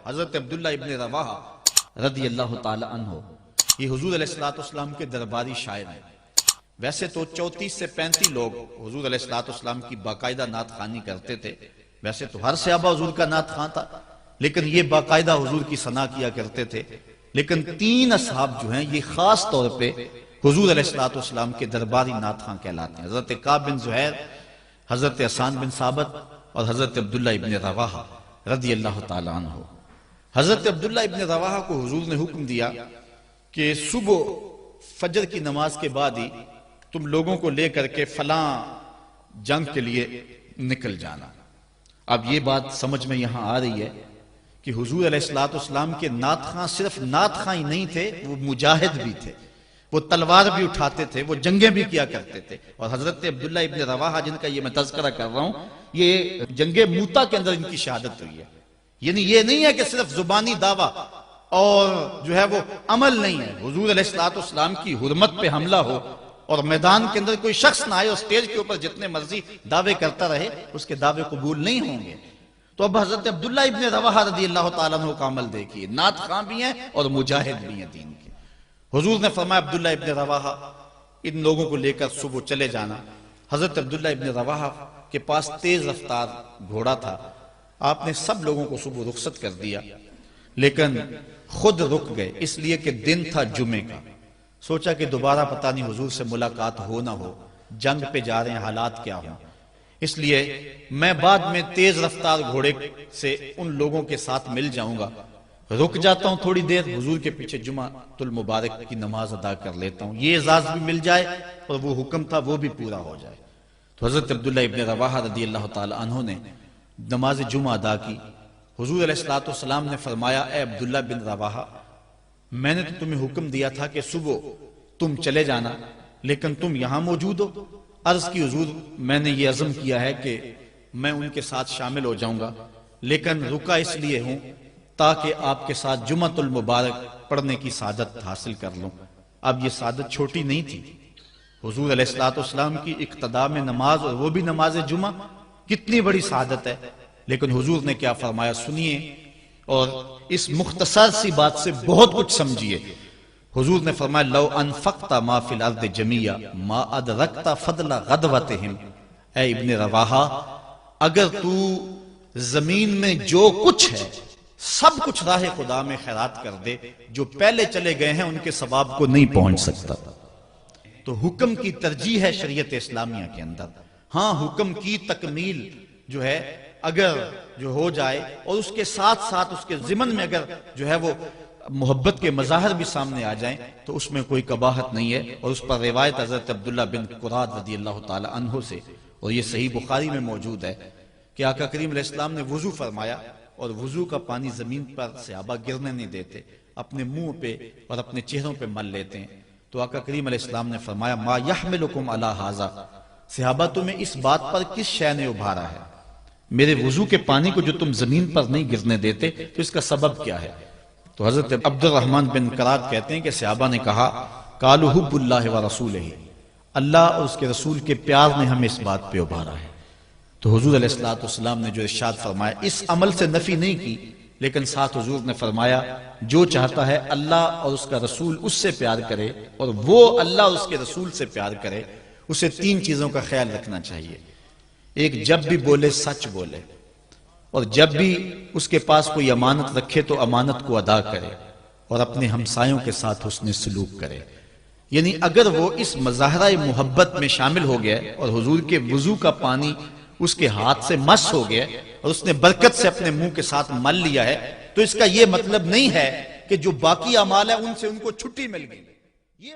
حضرت عبداللہ ابن رواحہ رضی اللہ تعالی عنہ یہ حضور علیہ السلام کے درباری شاعر ہیں۔ ویسے تو 34 سے 35 لوگ حضور علیہ السلام کی باقاعدہ نعت خوانی کرتے تھے۔ ویسے تو ہر صحابہ حضور کا نعت خواں تھا، لیکن یہ باقاعدہ حضور کی ثنا کیا کرتے تھے۔ لیکن 3 اصحاب جو ہیں یہ خاص طور پہ حضور علیہ السلام کے درباری نعت خواں کہلاتے ہیں، حضرت کعب بن زہیر، حضرت حسان بن ثابت اور حضرت عبداللہ ابن رواحہ رضی اللہ تعالی عنہ۔ حضرت عبداللہ ابن رواحہ کو حضور نے حکم دیا کہ صبح فجر کی نماز کے بعد ہی تم لوگوں کو لے کر کے فلاں جنگ کے لیے نکل جانا۔ اب یہ بات سمجھ میں یہاں آ رہی ہے کہ حضور علیہ السلام کے نعت خواں صرف نعت خواں ہی نہیں تھے، وہ مجاہد بھی تھے، وہ تلوار بھی اٹھاتے تھے، وہ جنگیں بھی کیا کرتے تھے۔ اور حضرت عبداللہ ابن رواحہ جن کا یہ میں تذکرہ کر رہا ہوں، یہ جنگ موتا کے اندر ان کی شہادت ہوئی ہے۔ یعنی یہ نہیں ہے کہ صرف زبانی دعویٰ اور جو ہے وہ عمل نہیں ہے، حضور علیہ السلام کی حرمت پہ حملہ ہو اور میدان کے اندر کوئی شخص نہ آئے اور سٹیج کے اوپر جتنے مرضی دعوے کرتا رہے، اس کے دعوے قبول نہیں ہوں گے۔ تو اب حضرت عبداللہ ابن رواحہ رضی اللہ تعالیٰ عنہ کا عمل دیکھیے، نعت خواں بھی ہیں اور مجاہد بھی ہیں دین کے۔ حضور نے فرمایا عبداللہ ابن رواحہ ان لوگوں کو لے کر صبح چلے جانا۔ حضرت عبداللہ ابن رواحہ کے پاس تیز رفتار گھوڑا تھا، آپ نے سب لوگوں کو صبح رخصت کر دیا، لیکن خود رک گئے، اس لیے کہ دن تھا جمعے کا۔ سوچا کہ دوبارہ پتہ نہیں حضور سے ملاقات ہو نہ ہو، جنگ پہ جا رہے ہیں، حالات کیا ہوں، اس لیے میں بعد میں تیز رفتار گھوڑے سے ان لوگوں کے ساتھ مل جاؤں گا، رک جاتا ہوں تھوڑی دیر، حضور کے پیچھے جمعہ المبارک کی نماز ادا کر لیتا ہوں، یہ اعزاز بھی مل جائے اور وہ حکم تھا وہ بھی پورا ہو جائے۔ تو حضرت عبداللہ ابن رواحہ رضی اللہ تعالی عنہ نے نماز جمعہ ادا کی۔ حضور علیہ السلام نے فرمایا، اے عبداللہ بن رواحہ، میں نے تو تمہیں حکم دیا تھا کہ صبح تم چلے جانا، لیکن تم یہاں موجود ہو۔ عرض کی حضور میں نے یہ عزم کیا ہے کہ میں ان کے ساتھ شامل ہو جاؤں گا، لیکن رکا اس لیے ہوں تاکہ آپ کے ساتھ جمعۃ المبارک پڑھنے کی سعادت حاصل کر لوں۔ اب یہ سعادت چھوٹی نہیں تھی، حضور علیہ السلام کی اقتداء میں نماز، اور وہ بھی نماز جمعہ، کتنی بڑی سعادت ہے۔ لیکن حضور نے کیا فرمایا سنیے، اور اس مختصر سی بات سے بہت کچھ سمجھیے۔ حضور نے فرمایا، لو انفقت ما فی الارض جمیعا ما ادرکت فضل غدوتہم، اے ابن رواحہ، اگر تو زمین میں جو کچھ ہے سب کچھ راہ خدا میں خیرات کر دے، جو پہلے چلے گئے ہیں ان کے ثواب کو نہیں پہنچ سکتا۔ تو حکم کی ترجیح ہے شریعت اسلامیہ کے اندر۔ ہاں، حکم کی تکمیل جو ہے اگر جو ہو جائے اور اس کے ساتھ ساتھ اس کے ضمن میں اگر جو ہے وہ محبت کے مظاہر بھی سامنے آ جائیں تو اس میں کوئی قباحت نہیں ہے۔ اور اس پر روایت حضرت عبداللہ بن قراد رضی اللہ تعالی عنہ سے، اور یہ صحیح بخاری میں موجود ہے، کہ آقا کریم علیہ السلام نے وضو فرمایا، اور وضو کا پانی زمین پر صحابہ گرنے نہیں دیتے، اپنے منہ پہ اور اپنے چہروں پہ مل لیتے ہیں۔ تو آقا کریم علیہ السلام نے فرمایا، ما یحملکم علی ھذا، صحابہ تمہیں اس بات پر کس شے نے ابھارا ہے، میرے وضو کے پانی کو جو تم زمین پر نہیں گرنے دیتے، تو اس کا سبب کیا ہے؟ تو حضرت عبد الرحمن بن قراد کہتے ہیں کہ صحابہ نے کہا، قالوا حب اللہ ورسولہ، اللہ اور اس کے رسول کے پیار نے ہمیں اس بات پہ ابھارا ہے۔ تو حضور علیہ السلام نے جو ارشاد فرمایا، اس عمل سے نفی نہیں کی، لیکن ساتھ حضور نے فرمایا، جو چاہتا ہے اللہ اور اس کا رسول اس سے پیار کرے، اور وہ اللہ اور اس کے رسول سے پیار کرے، اسے 3 چیزوں کا خیال رکھنا چاہیے۔ ایک، جب بھی بولے سچ بولے، اور جب بھی اس کے پاس کوئی امانت رکھے تو امانت کو ادا کرے، اور اپنے ہمسایوں کے ساتھ حسن سلوک کرے۔ یعنی اگر وہ اس مظاہرہ محبت میں شامل ہو گیا اور حضور کے وضو کا پانی اس کے ہاتھ سے مس ہو گیا اور اس نے برکت سے اپنے منہ کے ساتھ مل لیا ہے، تو اس کا یہ مطلب نہیں ہے کہ جو باقی اعمال ہیں ان سے ان کو چھٹی مل گئی، یہ